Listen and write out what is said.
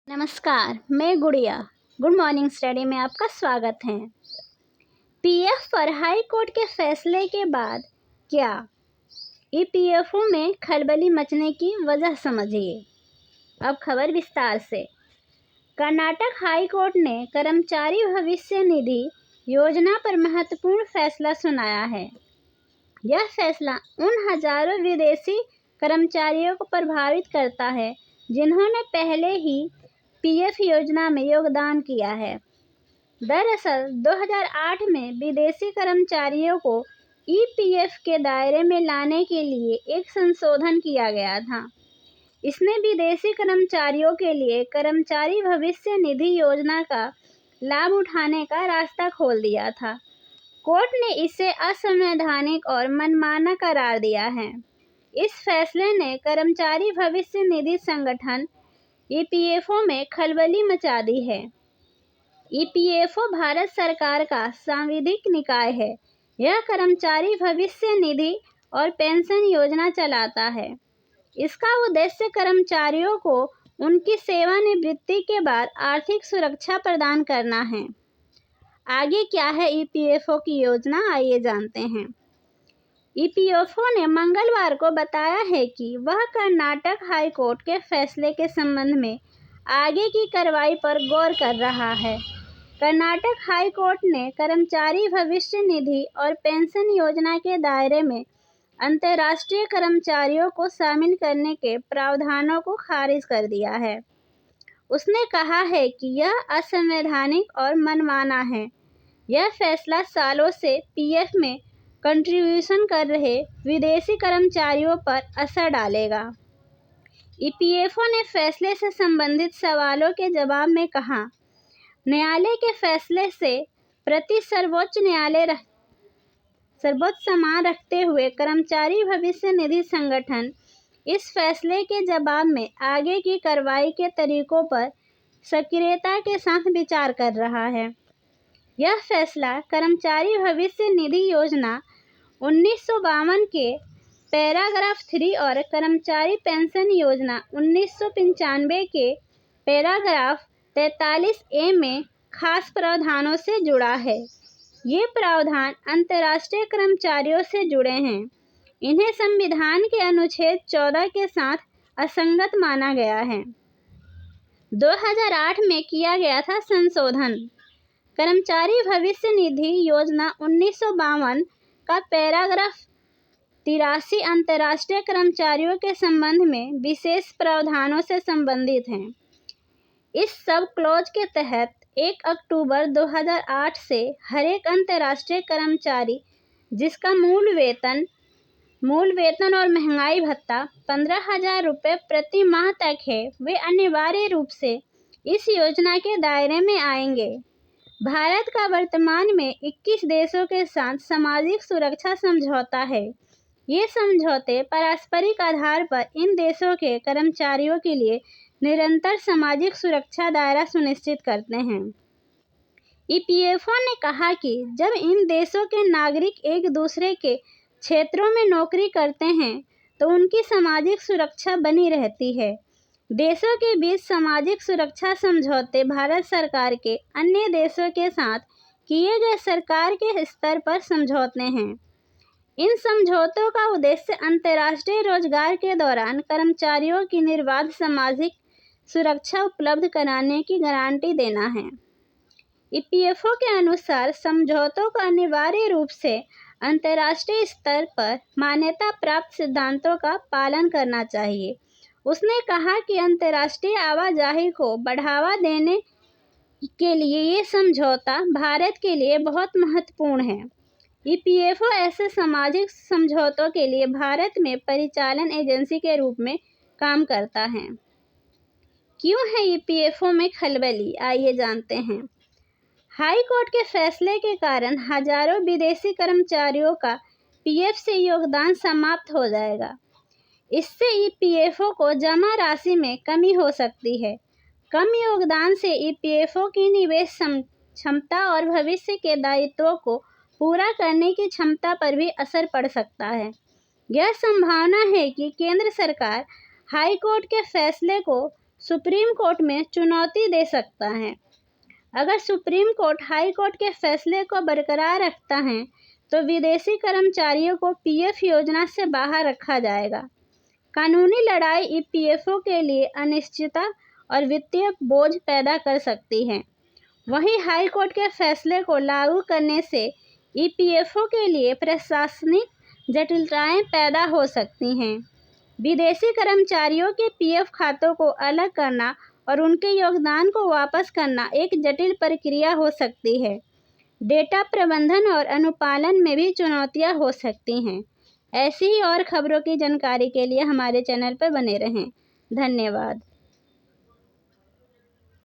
नमस्कार, मैं गुड़िया। गुड मॉर्निंग स्टडी में आपका स्वागत है। पीएफ पर हाई कोर्ट के फैसले के बाद क्या ईपीएफओ में खलबली मचने की वजह समझिए। अब खबर विस्तार से। कर्नाटक हाई कोर्ट ने कर्मचारी भविष्य निधि योजना पर महत्वपूर्ण फैसला सुनाया है। यह फैसला उन हजारों विदेशी कर्मचारियों को प्रभावित करता है जिन्होंने पहले ही पीएफ योजना में योगदान किया है। दरअसल 2008 में विदेशी कर्मचारियों को ईपीएफ के दायरे में लाने के लिए एक संशोधन किया गया था। इसने विदेशी कर्मचारियों के लिए कर्मचारी भविष्य निधि योजना का लाभ उठाने का रास्ता खोल दिया था। कोर्ट ने इसे असंवैधानिक और मनमाना करार दिया है। इस फैसले ने कर्मचारी भविष्य निधि संगठन ईपीएफओ में खलबली मचा दी है। ईपीएफओ भारत सरकार का सांविधिक निकाय है। यह कर्मचारी भविष्य निधि और पेंशन योजना चलाता है। इसका उद्देश्य कर्मचारियों को उनकी सेवानिवृत्ति के बाद आर्थिक सुरक्षा प्रदान करना है। आगे क्या है ईपीएफओ की योजना, आइए जानते हैं। ईपीएफओ ने मंगलवार को बताया है कि वह कर्नाटक हाई कोर्ट के फैसले के संबंध में आगे की कार्रवाई पर गौर कर रहा है। कर्नाटक हाई कोर्ट ने कर्मचारी भविष्य निधि और पेंशन योजना के दायरे में अंतर्राष्ट्रीय कर्मचारियों को शामिल करने के प्रावधानों को खारिज कर दिया है। उसने कहा है कि यह असंवैधानिक और मनमाना है। यह फैसला सालों से पीएफ में कंट्रीब्यूशन कर रहे विदेशी कर्मचारियों पर असर डालेगा। ईपीएफओ ने फैसले से संबंधित सवालों के जवाब में कहा, न्यायालय के फैसले से प्रति सर्वोच्च सम्मान रखते हुए कर्मचारी भविष्य निधि संगठन इस फैसले के जवाब में आगे की कार्रवाई के तरीकों पर सक्रियता के साथ विचार कर रहा है। यह फैसला कर्मचारी भविष्य निधि योजना 1952 के पैराग्राफ 3 और कर्मचारी पेंशन योजना 1995 के पैराग्राफ 43A में खास प्रावधानों से जुड़ा है। ये प्रावधान अंतर्राष्ट्रीय कर्मचारियों से जुड़े हैं। इन्हें संविधान के अनुच्छेद 14 के साथ असंगत माना गया है। 2008 में किया गया था संशोधन। कर्मचारी भविष्य निधि योजना 1952 का पैराग्राफ 83 अंतर्राष्ट्रीय कर्मचारियों के संबंध में विशेष प्रावधानों से संबंधित है। इस सब क्लॉज के तहत 1 अक्टूबर 2008 से हर एक अंतर्राष्ट्रीय कर्मचारी जिसका मूल वेतन और महंगाई भत्ता 15,000 रुपये प्रति माह तक है, वे अनिवार्य रूप से इस योजना के दायरे में आएंगे। भारत का वर्तमान में 21 देशों के साथ सामाजिक सुरक्षा समझौता है। ये समझौते पारस्परिक आधार पर इन देशों के कर्मचारियों के लिए निरंतर सामाजिक सुरक्षा दायरा सुनिश्चित करते हैं। ईपीएफओ ने कहा कि जब इन देशों के नागरिक एक दूसरे के क्षेत्रों में नौकरी करते हैं तो उनकी सामाजिक सुरक्षा बनी रहती है। देशों के बीच सामाजिक सुरक्षा समझौते भारत सरकार के अन्य देशों के साथ किए गए सरकार के स्तर पर समझौते हैं। इन समझौतों का उद्देश्य अंतर्राष्ट्रीय रोजगार के दौरान कर्मचारियों की निर्बाध सामाजिक सुरक्षा उपलब्ध कराने की गारंटी देना है। ईपीएफओ के अनुसार समझौतों को अनिवार्य रूप से अंतर्राष्ट्रीय स्तर पर मान्यता प्राप्त सिद्धांतों का पालन करना चाहिए। उसने कहा कि अंतर्राष्ट्रीय आवाजाही को बढ़ावा देने के लिए ये समझौता भारत के लिए बहुत महत्वपूर्ण है। ईपीएफओ ऐसे सामाजिक समझौतों के लिए भारत में परिचालन एजेंसी के रूप में काम करता है। क्यों है ईपीएफओ में खलबली, आइए जानते हैं। हाई कोर्ट के फैसले के कारण हजारों विदेशी कर्मचारियों का पीएफ से योगदान समाप्त हो जाएगा। इससे ईपीएफओ को जमा राशि में कमी हो सकती है। कम योगदान से ईपीएफओ की निवेश क्षमता और भविष्य के दायित्वों को पूरा करने की क्षमता पर भी असर पड़ सकता है। यह संभावना है कि केंद्र सरकार हाई कोर्ट के फैसले को सुप्रीम कोर्ट में चुनौती दे सकता है। अगर सुप्रीम कोर्ट हाई कोर्ट के फैसले को बरकरार रखता है तो विदेशी कर्मचारियों को पीएफ योजना से बाहर रखा जाएगा। कानूनी लड़ाई ईपीएफओ के लिए अनिश्चितता और वित्तीय बोझ पैदा कर सकती है। वहीं हाई कोर्ट के फैसले को लागू करने से ईपीएफओ के लिए प्रशासनिक जटिलताएं पैदा हो सकती हैं। विदेशी कर्मचारियों के पीएफ खातों को अलग करना और उनके योगदान को वापस करना एक जटिल प्रक्रिया हो सकती है। डेटा प्रबंधन और अनुपालन में भी चुनौतियां हो सकती हैं। ऐसी ही और खबरों की जानकारी के लिए हमारे चैनल पर बने रहें। धन्यवाद।